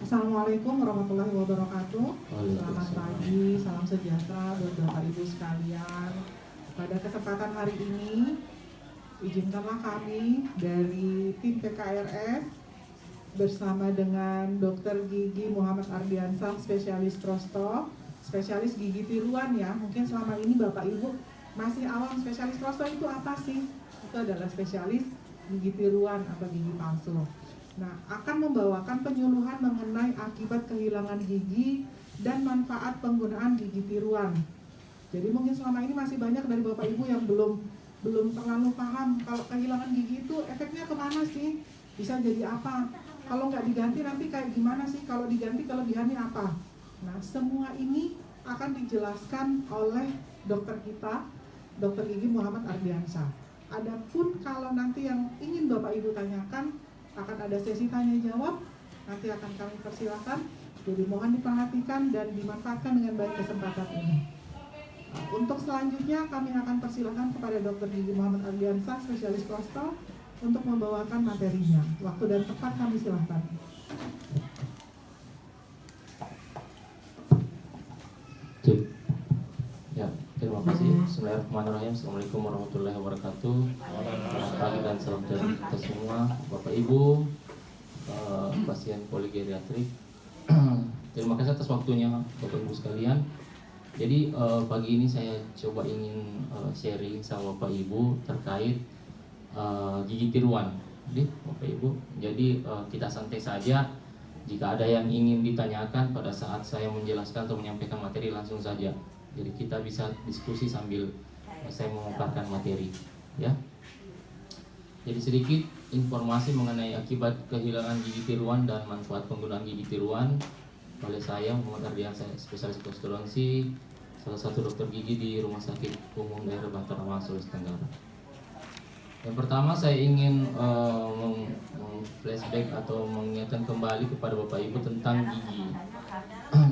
Assalamualaikum warahmatullahi wabarakatuh. Selamat pagi, salam sejahtera buat Bapak Ibu sekalian. Pada kesempatan hari ini, izinkanlah kami dari tim PKRS bersama dengan Dr. Gigi Muhammad Ardiansah, spesialis prosto, spesialis gigi tiruan ya. Mungkin selama ini Bapak Ibu masih awam, spesialis prosto itu apa sih? Itu adalah spesialis gigi tiruan atau gigi palsu. Nah, akan membawakan penyuluhan mengenai akibat kehilangan gigi dan manfaat penggunaan gigi tiruan. Jadi mungkin selama ini masih banyak dari Bapak Ibu yang belum terlalu paham kalau kehilangan gigi itu efeknya kemana sih? Bisa jadi apa? Kalau nggak diganti nanti kayak gimana sih? Kalau diganti kelebihannya apa? Nah, semua ini akan dijelaskan oleh dokter kita, Dr. Gigi Muhammad Ardiansah. Adapun kalau nanti yang ingin Bapak Ibu tanyakan, akan ada sesi tanya jawab, nanti akan kami persilakan. Jadi mohon diperhatikan dan dimanfaatkan dengan baik kesempatan ini. Nah, untuk selanjutnya kami akan persilakan kepada Dr. Gigi Muhammad Ardiansah, spesialis prosto, untuk membawakan materinya. Waktu dan tempat kami silakan. Ya, terima kasih. Bismillahirrahmanirrahim. Assalamualaikum warahmatullahi wabarakatuh. Selamat pagi dan salam dari kita semua, Bapak Ibu, pasien poligeriatrik. Terima kasih atas waktunya, Bapak Ibu sekalian. Jadi pagi ini saya coba ingin sharing sama Bapak Ibu terkait gigi tiruan, jadi Bapak Ibu. Jadi kita santai saja. Jika ada yang ingin ditanyakan pada saat saya menjelaskan atau menyampaikan materi, langsung saja. Jadi kita bisa diskusi sambil saya memaparkan materi, ya. Jadi sedikit informasi mengenai akibat kehilangan gigi tiruan dan manfaat penggunaan gigi tiruan oleh saya, Muhammad Ardiansah, spesialis prostodonsi, salah satu dokter gigi di Rumah Sakit Umum Daerah Bantar Abang, Sulawesi Tenggara. Yang pertama saya ingin flashback atau mengingatkan kembali kepada Bapak Ibu tentang gigi.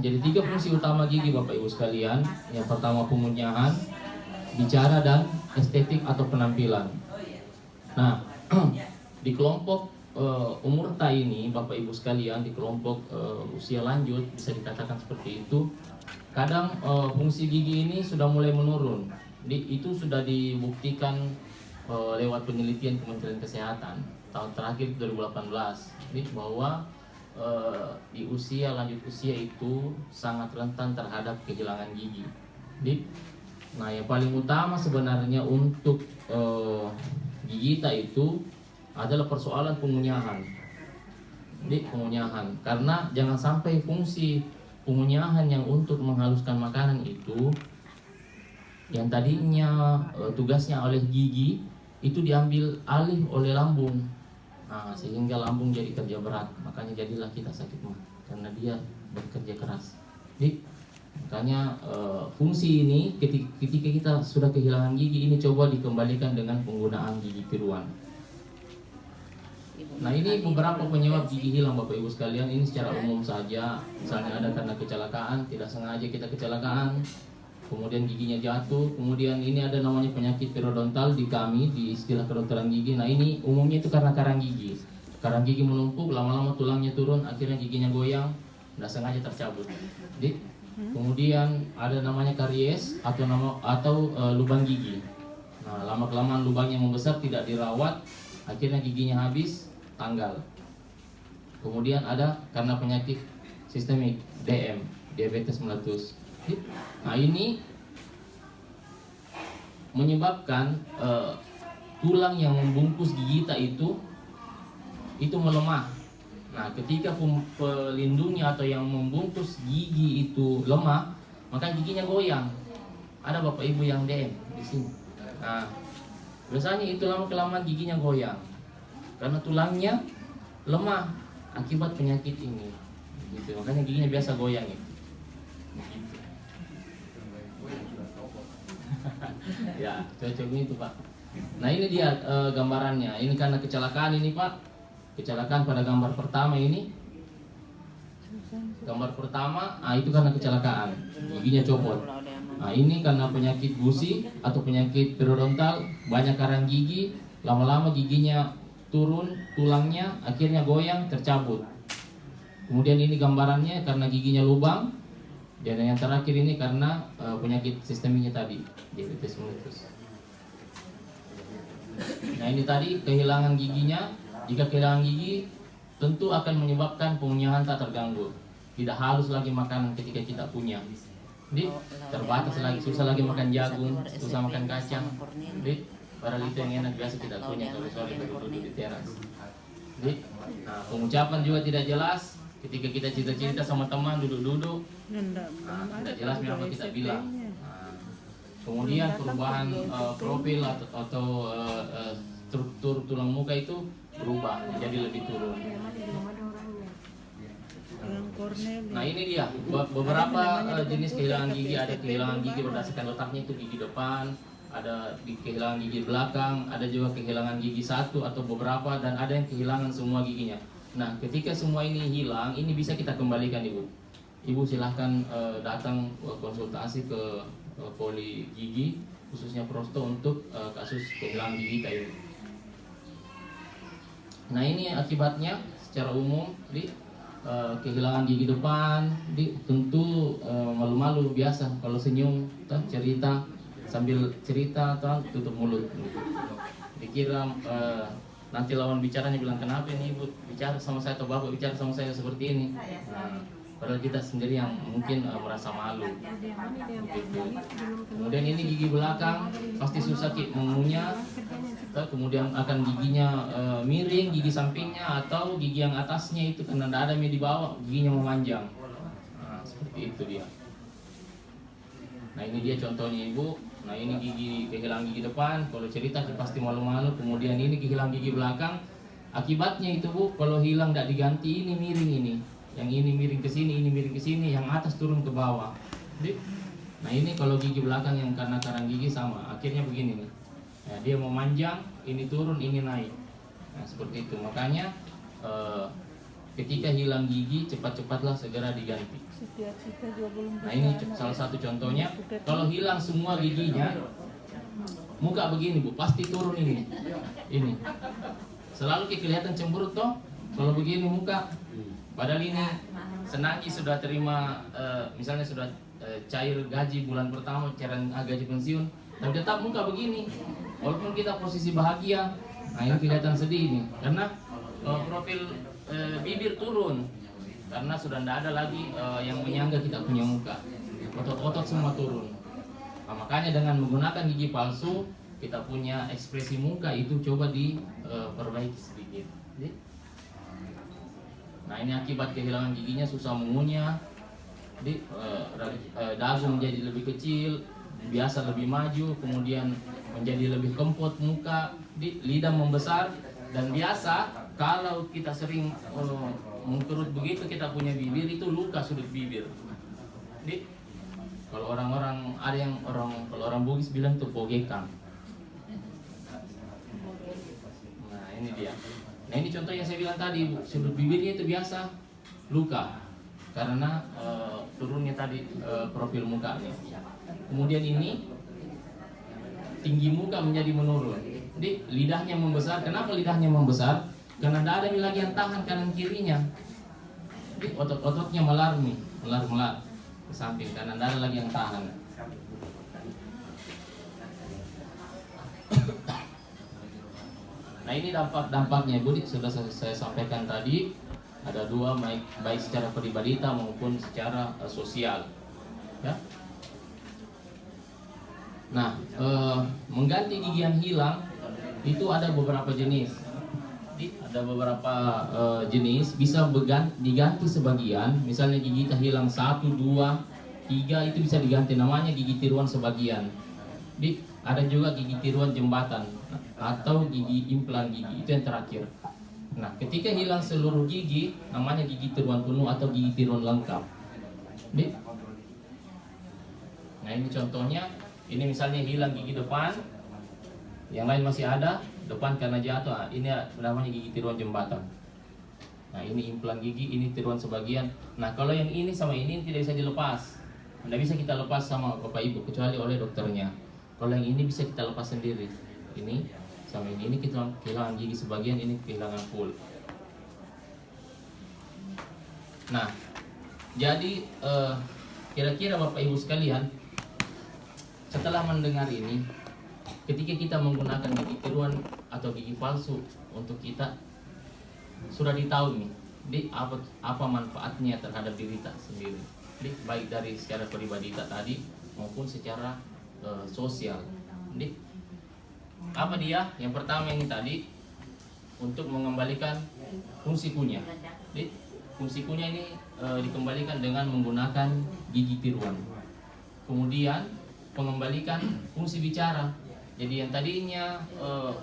Jadi 3 fungsi utama gigi Bapak Ibu sekalian. Yang pertama pemunyahan, bicara, dan estetik atau penampilan. Nah, di kelompok umur ta ini Bapak Ibu sekalian, di kelompok usia lanjut bisa dikatakan seperti itu. Kadang fungsi gigi ini sudah mulai menurun. Itu sudah dibuktikan lewat penelitian Kementerian Kesehatan tahun terakhir 2018 ini bahwa di usia lanjut usia itu sangat rentan terhadap kehilangan gigi. Nah, yang paling utama sebenarnya untuk gigi kita itu adalah persoalan pemunyahan. Pemunyahan, karena jangan sampai fungsi pemunyahan yang untuk menghaluskan makanan itu yang tadinya tugasnya oleh gigi itu diambil alih oleh lambung. Nah, sehingga lambung jadi kerja berat, makanya jadilah kita sakit mah karena dia bekerja keras. Makanya fungsi ini ketika kita sudah kehilangan gigi ini coba dikembalikan dengan penggunaan gigi tiruan. Nah, ini beberapa penyebab gigi hilang Bapak Ibu sekalian. Ini secara umum saja. Misalnya ada karena kecelakaan, tidak sengaja kita kecelakaan, kemudian giginya jatuh. Kemudian ini ada namanya penyakit periodontal di kami, di istilah kedokteran gigi. Nah, ini umumnya itu karena karang gigi. Karang gigi menumpuk, lama-lama tulangnya turun, akhirnya giginya goyang, tidak sengaja tercabut. Kemudian ada namanya karies atau lubang gigi. Nah, lama-kelamaan lubangnya membesar, tidak dirawat, akhirnya giginya habis, tanggal. Kemudian ada karena penyakit sistemik, DM, diabetes meletus. Nah, ini menyebabkan tulang yang membungkus gigi kita itu melemah. Nah, ketika pelindungnya atau yang membungkus gigi itu lemah, maka giginya goyang. Ada Bapak Ibu yang DM di sini. Nah, biasanya itu lama-kelamaan giginya goyang karena tulangnya lemah akibat penyakit ini. Gitu. Makanya giginya biasa goyang itu. Ya, cocok itu Pak. Nah, ini dia gambarannya. Ini karena kecelakaan ini Pak. Kecelakaan pada gambar pertama ini. Gambar pertama, itu karena kecelakaan. Giginya copot. Nah, ini karena penyakit gusi atau penyakit periodontal, banyak karang gigi, lama-lama giginya turun, tulangnya akhirnya goyang, tercabut. Kemudian ini gambarannya karena giginya lubang. Dan yang terakhir ini karena penyakit sistemiknya tadi, diabetes mellitus. Nah ini tadi kehilangan giginya. Jika kehilangan gigi tentu akan menyebabkan pemunyahan tak terganggu. Tidak halus lagi makanan ketika kita punya. Jadi terbatas lagi, susah lagi makan jagung, susah makan kacang. Jadi padahal itu yang enak biasa kita punya kalau sore duduk di teras. Jadi pengucapan juga tidak jelas. Ketika kita cerita-cerita sama teman duduk-duduk, tidak jelas apa kita bilang. Kemudian perubahan profil atau struktur tulang muka itu berubah menjadi lebih turun. Nah ini dia beberapa jenis kehilangan gigi. Ada kehilangan gigi berdasarkan letaknya, itu gigi depan, ada kehilangan gigi belakang, ada juga kehilangan gigi satu atau beberapa, dan ada yang kehilangan semua giginya. Nah ketika semua ini hilang, ini bisa kita kembalikan ibu. Ibu silahkan datang konsultasi ke poli gigi, khususnya prosto untuk kasus kehilangan gigi kayak ini. Nah ini akibatnya secara umum di kehilangan gigi depan, tentu malu-malu biasa kalau senyum, cerita sambil cerita atau tutup mulut. Dikira nanti lawan bicaranya bilang kenapa ini ibu bicara sama saya atau bapak bicara sama saya seperti ini. Padahal kita sendiri yang mungkin merasa malu. Kemudian ini gigi belakang pasti susah mengunyah. Kemudian akan giginya miring, gigi sampingnya atau gigi yang atasnya itu karena tidak ada yang di bawah, giginya memanjang. Nah, seperti itu dia. Nah ini dia contohnya ibu. Nah ini gigi kehilangan gigi depan, kalau cerita pasti malu-malu. Kemudian ini kehilangan gigi belakang. Akibatnya itu bu, kalau hilang tidak diganti ini miring ini. Yang ini miring ke sini, ini miring ke sini, yang atas turun ke bawah. Nah ini kalau gigi belakang yang karena karang gigi sama, akhirnya begini nih. Nah, dia memanjang, ini turun, ini naik. Nah seperti itu. Makanya ketika hilang gigi cepat-cepatlah segera diganti. Nah ini salah satu contohnya. Kalau hilang semua giginya, muka begini bu, pasti turun ini. Ini selalu kelihatan cemberut toh. Kalau begini muka, padahal ini senangi sudah terima, misalnya sudah cair gaji bulan pertama, cairan gaji pensiun, tapi tetap muka begini. Walaupun kita posisi bahagia, nah ini kelihatan sedih nih, karena profil bibir turun. Karena sudah tidak ada lagi yang menyangga kita punya muka. Otot-otot semua turun. Nah, makanya dengan menggunakan gigi palsu, kita punya ekspresi muka itu coba diperbaiki sedikit. Nah ini akibat kehilangan giginya, susah mengunyah. Dagu menjadi lebih kecil, biasa lebih maju, kemudian menjadi lebih kempot muka, lidah membesar, dan biasa kalau kita sering mengkerut begitu kita punya bibir itu luka sudut bibir. Jadi kalau orang-orang ada yang kalau orang Bugis bilang itu pogekan. Nah ini dia. Nah ini contoh yang saya bilang tadi, sudut bibirnya itu biasa luka karena turunnya tadi profil mukanya. Kemudian ini tinggi muka menjadi menurun. Jadi lidahnya membesar. Kenapa lidahnya membesar? Karena tidak ada lagi yang tahan kanan kirinya. Jadi otot-ototnya melar ke samping karena tidak ada lagi yang tahan. Nah ini dampak-dampaknya Bu, sudah saya sampaikan tadi. Ada dua, baik secara pribadi maupun secara sosial. Ya. Nah, mengganti gigi yang hilang itu ada beberapa jenis. Ada beberapa jenis bisa diganti sebagian. Misalnya gigi kita hilang 1, 2, 3 itu bisa diganti, namanya gigi tiruan sebagian. Ada juga gigi tiruan jembatan atau gigi implan gigi, itu yang terakhir. Nah ketika hilang seluruh gigi namanya gigi tiruan penuh atau gigi tiruan lengkap. Nah ini contohnya. Ini misalnya hilang gigi depan, yang lain masih ada, depan karena jatuh, ini namanya gigi tiruan jembatan. Nah ini implan gigi, ini tiruan sebagian. Nah kalau yang ini sama ini tidak bisa dilepas, tidak bisa kita lepas sama bapak ibu kecuali oleh dokternya. Kalau yang ini bisa kita lepas sendiri. Ini sama ini kita kehilangan gigi sebagian, ini kehilangan full. Nah, jadi kira-kira Bapak Ibu sekalian, setelah mendengar ini, ketika kita menggunakan gigi tiruan atau gigi palsu untuk kita, sudah ditahu nih, apa manfaatnya terhadap diri kita sendiri, baik dari secara pribadi kita tadi maupun secara sosial. Apa dia? Yang pertama ini tadi, untuk mengembalikan fungsi kunyah. Fungsi kunyah ini dikembalikan dengan menggunakan gigi tiruan. Kemudian mengembalikan fungsi bicara. Jadi yang tadinya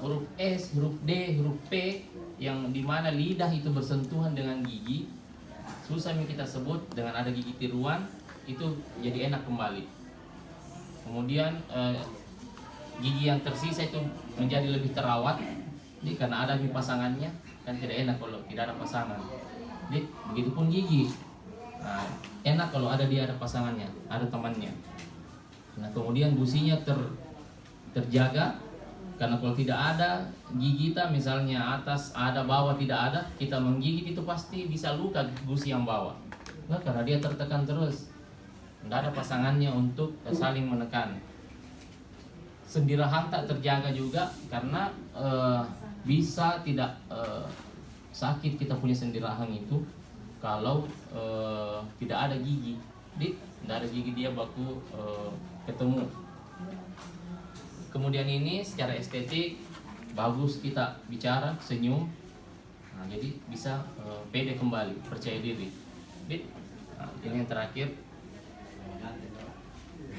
huruf S, huruf D, huruf P, yang dimana lidah itu bersentuhan dengan gigi, susah yang kita sebut, dengan ada gigi tiruan itu jadi enak kembali. Kemudian gigi yang tersisa itu menjadi lebih terawat, karena ada pasangannya, kan tidak enak kalau tidak ada pasangan. Begitupun gigi, enak kalau ada pasangannya, ada temannya. Nah, kemudian gusinya terjaga, karena kalau tidak ada gigi kita, misalnya atas ada bawah tidak ada, kita menggigit itu pasti bisa luka gusi yang bawah. Nah, karena dia tertekan terus, tidak ada pasangannya untuk saling menekan. Sendi rahang tak terjaga juga, karena bisa tidak sakit kita punya sendi rahang itu kalau tidak ada gigi. Tidak ada gigi dia baku ketemu. Kemudian ini secara estetik bagus, kita bicara, senyum, nah, jadi bisa pede kembali, percaya diri. Nah, ini yang terakhir.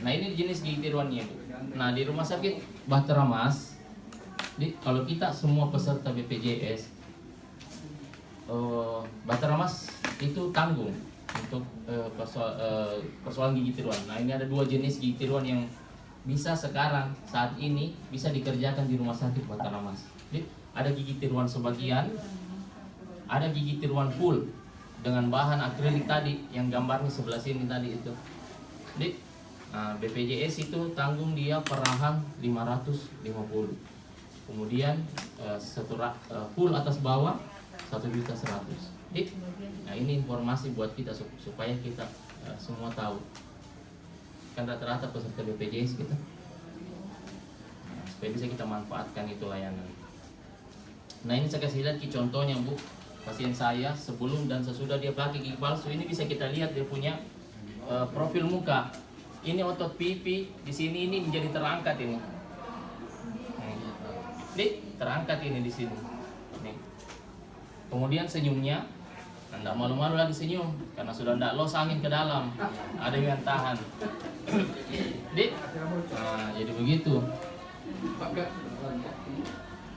Nah, ini jenis gigi tiruannya, Bu. Nah, di Rumah Sakit Bahtera Mas, kalau kita semua peserta BPJS, Bahtera Mas itu tanggung untuk persoalan gigi tiruan. Nah, ini ada 2 jenis gigi tiruan yang bisa sekarang saat ini bisa dikerjakan di Rumah Sakit Bahtera Mas. Ada gigi tiruan sebagian, ada gigi tiruan full dengan bahan akrilik tadi yang gambarnya sebelah sini tadi itu. Nah, BPJS itu tanggung dia per rahang 550. Kemudian full atas bawah 1.100.000. Nah, ini informasi buat kita supaya kita semua tahu. Kan rata-rata peserta BPJS kita, nah, supaya bisa kita manfaatkan itu layanan. Nah, ini saya kasih lihat contohnya, Bu. Pasien saya sebelum dan sesudah dia pakai gigi palsu, ini bisa kita lihat dia punya profil muka. Ini otot pipi di sini ini menjadi terangkat ini. Terangkat ini di sini. Nih. Kemudian senyumnya, tidak malu-malu lagi senyum, karena sudah tidak los angin ke dalam, ada yang tahan. Nah, jadi begitu.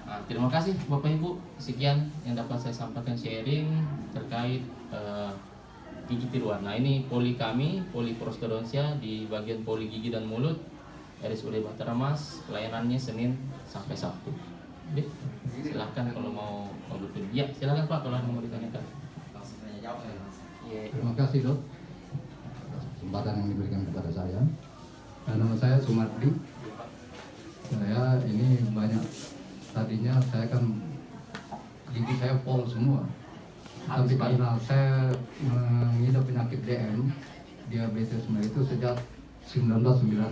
Nah, terima kasih Bapak Ibu, sekian yang dapat saya sampaikan sharing terkait gigi tiruan. Nah, ini poli kami, poli prostodontia di bagian poli gigi dan mulut, RSUD Bahtera Mas, pelayanannya Senin sampai Sabtu. Silahkan kalau mau bertanya. Ya, silahkan Pak kalau mau ditanyakan. Terima kasih Dok atas kesempatan yang diberikan kepada saya. Nama saya Sumardi. Saya ini banyak, tadinya saya kan gigi saya pol semua. Tapi karena saya mengidap penyakit DM, diabetes itu sejak 1996.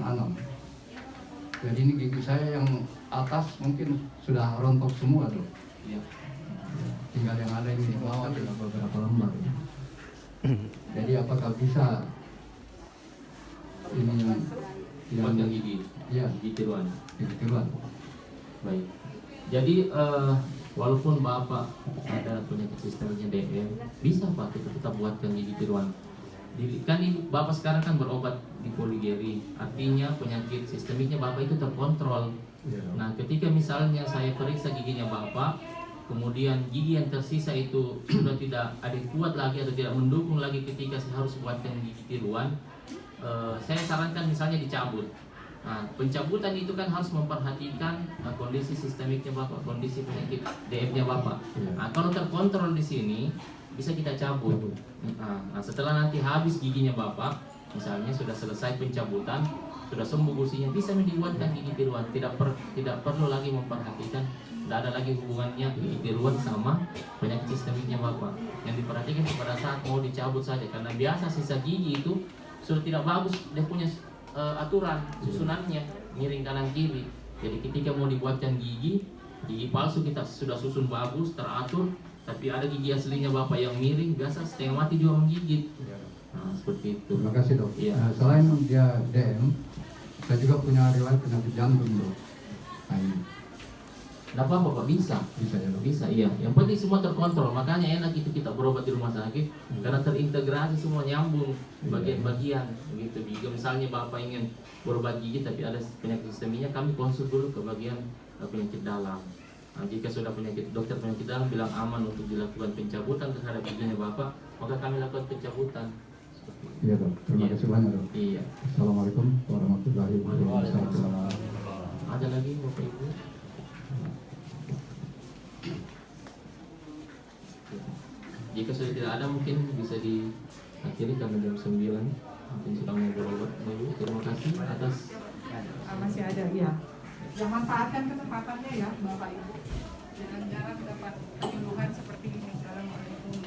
Jadi ini gigi saya yang atas mungkin sudah rontok semua tuh. Ya. Tinggal yang ada ini di bawah tinggal beberapa lembar. Jadi apakah bisa ini Buat yang gigi, ya, gigi tiruan. gigi tiruan? Baik. Jadi walaupun Bapak ada penyakit sistemnya DM, bisa Pak kita tetap buatkan gigi tiruan. Kan Bapak sekarang kan berobat di poligeri, artinya penyakit sistemiknya Bapak itu terkontrol. Nah, ketika misalnya saya periksa giginya Bapak, kemudian gigi yang tersisa itu sudah tidak ada kuat lagi atau tidak mendukung lagi ketika saya harus buatkan gigi tiruan, saya sarankan misalnya dicabut. Nah, pencabutan itu kan harus memperhatikan kondisi sistemiknya Bapak, kondisi penyakit DM-nya Bapak. Nah, kalau terkontrol di sini bisa kita cabut. Nah, setelah nanti habis giginya Bapak, Misalnya sudah selesai pencabutan, sudah sembuh gusinya, bisa dibuatkan gigi tiruan. Tidak perlu lagi memperhatikan, tidak ada lagi hubungannya gigi tiruan sama penyakit sistemiknya Bapak. Yang diperhatikan pada saat mau dicabut saja, karena biasa sisa gigi itu sudah tidak bagus, dia punya aturan susunannya miring kanan kiri. Jadi ketika mau dibuatkan gigi palsu kita sudah susun bagus, teratur, tapi ada gigi aslinya Bapak yang miring, biasa setengah mati juga menggigit. Nah, seperti itu. Terima kasih dok. Iya. Selain dia DM, saya juga punya riwayat penyakit jantung dok. Nah, ini Tidak apa-apa Pak, bisa. bisa ya dok? Bisa, iya. Yang penting semua terkontrol. Makanya enak itu kita berobat di rumah sakit, karena terintegrasi semua, nyambung bagian-bagian gitu. Jika misalnya Bapak ingin berobat gigi tapi ada penyakit sistemiknya, kami konsul dulu ke bagian penyakit dalam. Nah, jika sudah dokter penyakit dalam bilang aman untuk dilakukan pencabutan terhadap giginya Bapak, maka kami lakukan pencabutan. Seperti itu. Iya dok. Terima kasih banyak dok. Iya. Assalamualaikum warahmatullahi wabarakatuh. Ada lagi Bapak Ibu? Jika sudah tidak ada, mungkin bisa diakhiri karena jam 9 mungkin sudah mau berobat dulu. Terima kasih atas Masih ada ya. Ya, manfaatkan kesempatannya ya Bapak Ibu. Jarang-jarang dapat penyuluhan seperti ini. Assalamualaikum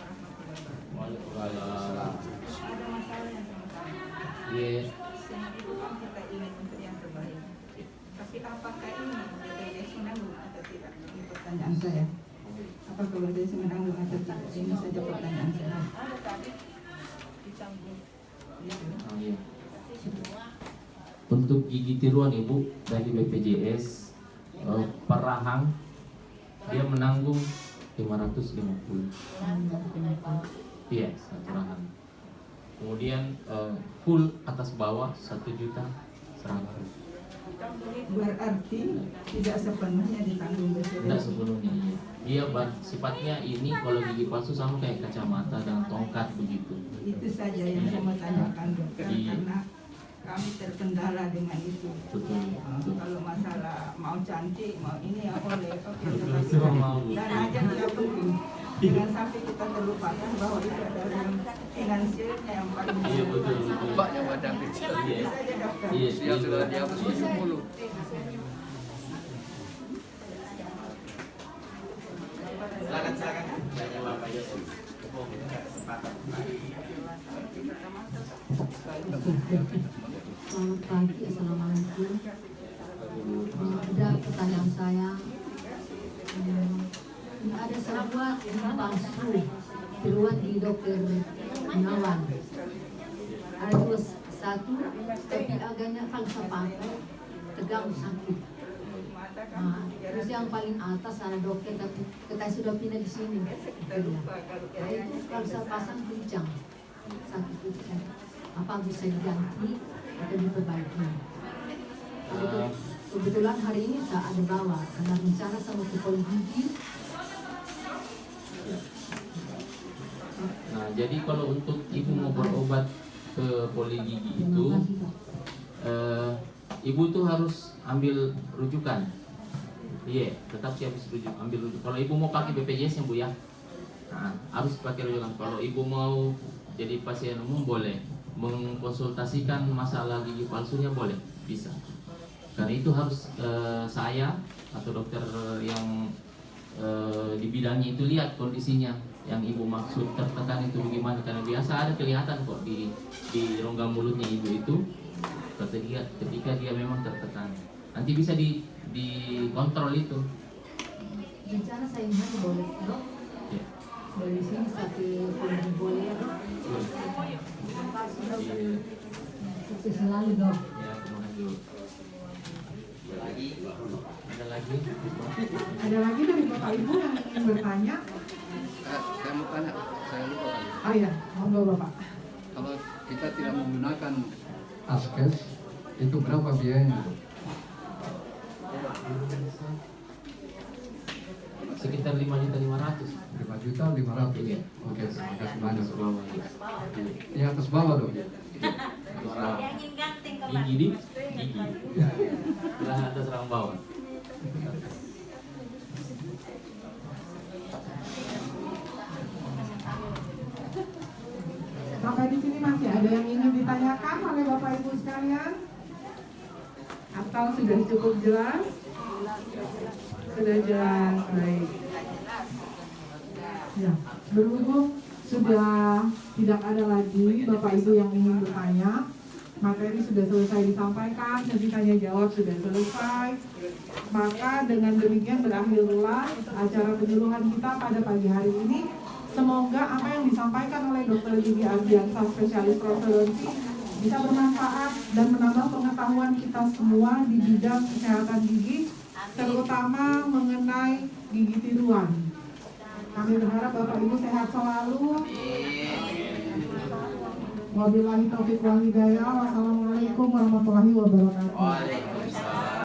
warahmatullahi wabarakatuh. Ada masalah yang sama saya. Iya. Semua itu kan kita ingin untuk yang terbaik. Tapi apakah ini BPJS menanggung atau tidak? Ini pertanyaan saya. Apakah BPJS menanggung atau tidak? Ini saja pertanyaan saya. Ada tadi ditanggung. Gitu. Oh, iya. Untuk gigi tiruan Ibu dari BPJS per rahang dia menanggung 550. Iya, satu rahang. Kemudian full atas bawah 1.100.000. Berarti tidak sepenuhnya ditanggung Tidak BPJS. sepenuhnya, iya. Dia sifatnya ini kalau gigi palsu sama kayak kacamata dan tongkat begitu. Itu saja yang saya mau tanyakan dokter, Iya. karena kami terkendala dengan itu. Betul. Kalau masalah mau cantik, mau ini ya boleh, oke, Betul, tapi semua mau. dan aja tidak penting. Jangan sampai kita terlupakan bahwa itu adalah yang finansialnya yang paling Iya betul. Mbaknya badan Itu kecil. saja dokter. Iya, Dia sudah dihapus 70. Selamat pagi, assalamualaikum. Ada pertanyaan saya. Ada sebuah gigi palsu keluar di dokter Gunawan. Ada dua, satu tapi agaknya kalau saya pakai tegang sakit. Nah, terus yang paling atas ada dokter tapi kita sudah pindah di sini. Nah, itu kalau saya pasang kencang sakit itu. Apa bisa diganti atau diperbaiki? Kebetulan hari ini tak ada bawa karena rencana sama ke poli gigi. Nah, jadi kalau untuk Ibu mau berobat ke poli gigi itu, Ibu tuh harus ambil rujukan. Iya, tetap sih harus ambil rujukan. Kalau Ibu mau pakai BPJS yang Bu ya, nah, harus pakai rujukan. Kalau Ibu mau jadi pasien umum boleh, mengkonsultasikan masalah gigi palsunya boleh, bisa. Karena itu harus saya atau dokter yang di bidangnya itu lihat kondisinya yang Ibu maksud tertekan itu bagaimana, karena biasa ada kelihatan kok di rongga mulutnya Ibu itu ketika dia memang tertekan. Nanti bisa dikontrol itu. Rencana saya ini boleh dok? Ya. Boleh di sini sampai poli gigi boleh ya dok? Iya. Sukses selalu dok. Ya, terima kasih. Ada lagi? Ada lagi dari Bapak Ibu yang ingin bertanya? Saya mau tanya, saya lupa tadi. Oh iya, monggo Bapak. Kalau kita tidak menggunakan askes, itu berapa biayanya? Sekitar 5.500.000. 5.500.000. Iya. Oke, terima kasih banyak. Bawah. Di atas bawah dong. Gigi di gigi. Belah atas serang bawah. Sampai di sini masih ada yang ingin ditanyakan oleh Bapak Ibu sekalian? Atau sudah cukup jelas? Sudah jelas, baik. Ya, berhubung sudah tidak ada lagi Bapak Ibu yang ingin bertanya, materi sudah selesai disampaikan, sesi tanya jawab sudah selesai. Maka dengan demikian berakhirlah acara penyuluhan kita pada pagi hari ini. Semoga apa yang disampaikan oleh Dr. Gigi Ardiansa, spesialis prostodonti, bisa bermanfaat dan menambah pengetahuan kita semua di bidang kesehatan gigi, terutama mengenai gigi tiruan. Kami berharap Bapak Ibu sehat selalu. Wabillahi taufiq wal hidayah. Wassalamualaikum warahmatullahi wabarakatuh.